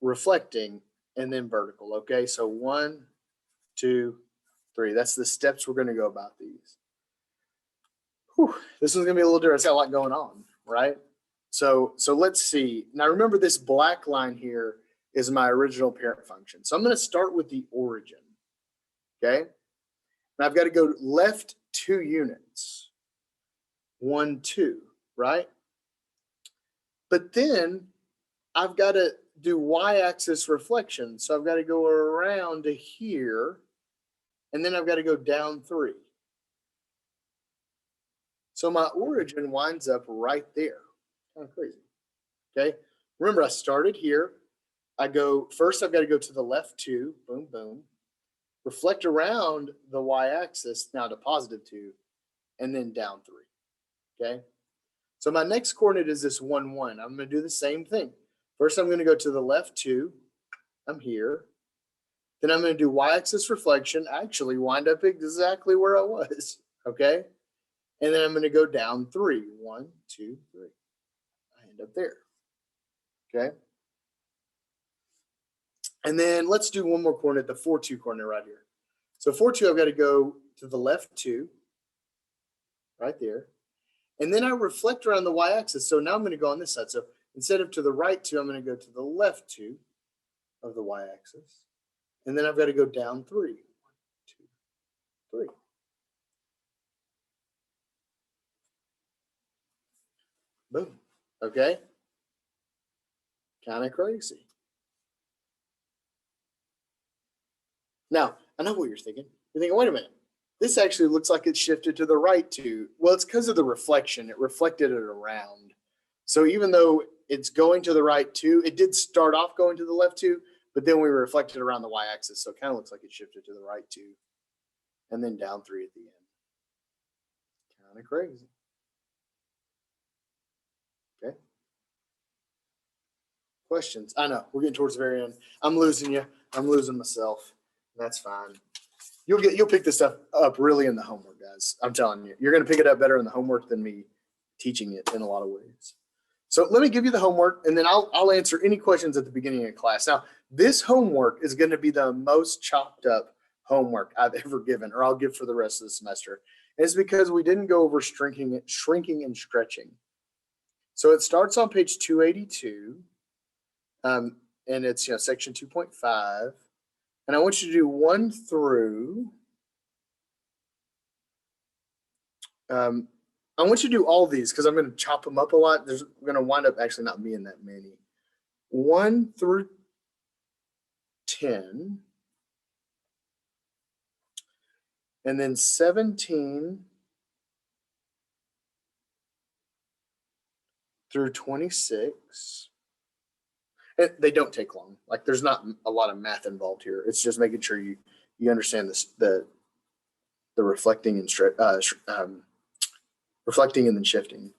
reflecting, and then vertical. Okay, so 1, 2, 3. That's the steps we're going to go about these. Whew, this one's going to be a little different. It's got a lot going on, right? So let's see. Now remember, this black line here is my original parent function. So I'm going to start with the origin. Okay, and I've got to go left 2 units. 1, 2, right? But then I've got to do y-axis reflection. So I've got to go around to here, and then I've got to go down 3. So my origin winds up right there. Kind of crazy. Okay, remember, I started here. I go first, I've got to go to the left 2, boom, boom, reflect around the y-axis now to +2, and then down 3. Okay, so my next coordinate is this 1, 1. I'm going to do the same thing. First, I'm going to go to the left 2. I'm here. Then I'm going to do y-axis reflection. Actually, wind up exactly where I was. Okay, and then I'm going to go down 3. 1, 2, 3. I end up there. Okay. And then let's do one more coordinate, the 4, 2 coordinate right here. So 4, 2, I've got to go to the left 2, right there. And then I reflect around the y-axis. So now I'm going to go on this side. So instead of to the right 2, I'm going to go to the left 2 of the y-axis. And then I've got to go down 3. 1, 2, 3. Boom. Okay. Kind of crazy. Now, I know what you're thinking. You're thinking, wait a minute. This actually looks like it shifted to the right 2. Well, it's because of the reflection. It reflected it around. So even though it's going to the right 2, it did start off going to the left 2, but then we reflected around the y-axis. So it kind of looks like it shifted to the right 2 and then down 3 at the end. Kind of crazy. Okay. Questions? I know we're getting towards the very end. I'm losing you. I'm losing myself. That's fine. You'll pick this stuff up really in the homework, guys. I'm telling you, you're going to pick it up better in the homework than me teaching it in a lot of ways. So let me give you the homework, and then I'll answer any questions at the beginning of class. Now, this homework is going to be the most chopped up homework I've ever given, or I'll give for the rest of the semester. And it's because we didn't go over shrinking and stretching. So it starts on page 282, and it's section 2.5. And I want you to do 1 through. I want you to do all these because I'm going to chop them up a lot. There's going to wind up actually not being that many. 1 through 10. And then 17 through 26. And they don't take long. Like there's not a lot of math involved here. It's just making sure you understand this, the reflecting and reflecting and then shifting.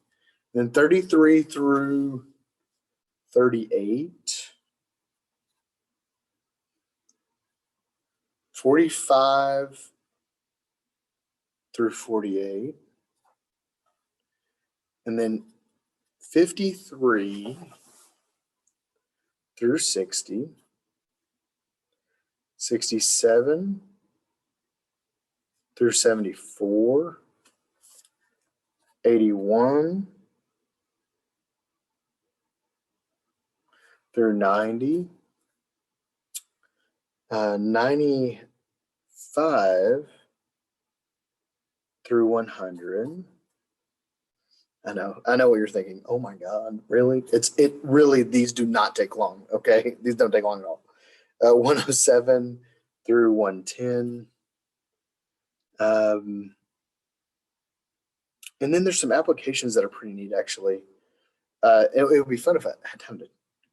Then 33 through 38. 45 through 48. And then 53 through 60. 67 through 74. 81 through 90. 95 through 100. I know what you're thinking. Oh my God, really? It really, these do not take long, okay? These don't take long at all. 107 through 110. And then there's some applications that are pretty neat, actually. It would be fun if I had time to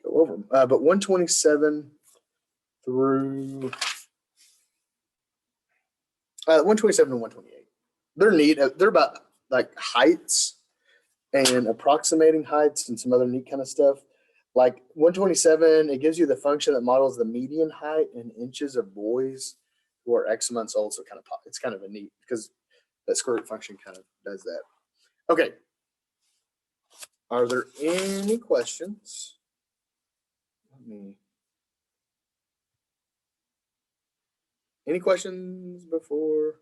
go over them. But 127 through 127 and 128. They're neat. They're about like heights and approximating heights and some other neat kind of stuff. Like 127, it gives you the function that models the median height in inches of boys who are X months old. So it's kind of a neat because that square root function kind of does that. Okay. Are there any questions? Any questions before?